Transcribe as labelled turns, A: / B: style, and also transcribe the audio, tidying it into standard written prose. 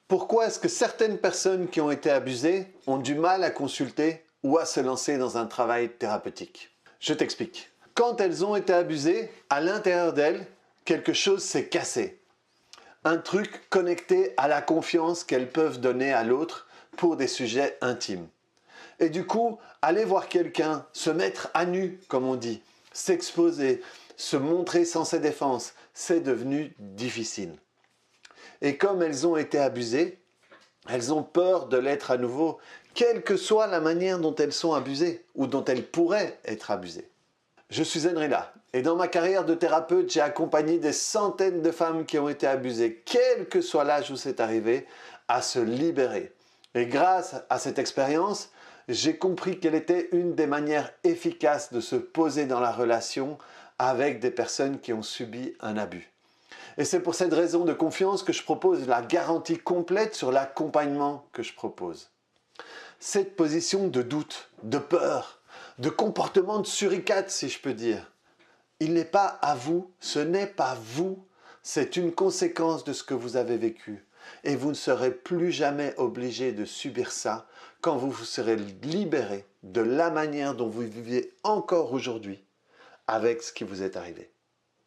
A: Pourquoi est-ce que certaines personnes qui ont été abusées ont du mal à consulter ou à se lancer dans un travail thérapeutique? Je t'explique. Quand elles ont été abusées, à l'intérieur d'elles, quelque chose s'est cassé. Un truc connecté à la confiance qu'elles peuvent donner à l'autre pour des sujets intimes. Et du coup, aller voir quelqu'un, se mettre à nu, comme on dit, s'exposer, se montrer sans ses défenses, c'est devenu difficile. Et comme elles ont été abusées, elles ont peur de l'être à nouveau, quelle que soit la manière dont elles sont abusées ou dont elles pourraient être abusées. Je suis Enrila et dans ma carrière de thérapeute, j'ai accompagné des centaines de femmes qui ont été abusées, quel que soit l'âge où c'est arrivé, à se libérer. Et grâce à cette expérience, j'ai compris quelle était une des manières efficaces de se poser dans la relation avec des personnes qui ont subi un abus. Et c'est pour cette raison de confiance que je propose la garantie complète sur l'accompagnement que je propose. Cette position de doute, de peur, de comportement de suricate si je peux dire, il n'est pas à vous, ce n'est pas vous, c'est une conséquence de ce que vous avez vécu. Et vous ne serez plus jamais obligé de subir ça quand vous vous serez libéré de la manière dont vous vivez encore aujourd'hui avec ce qui vous est arrivé.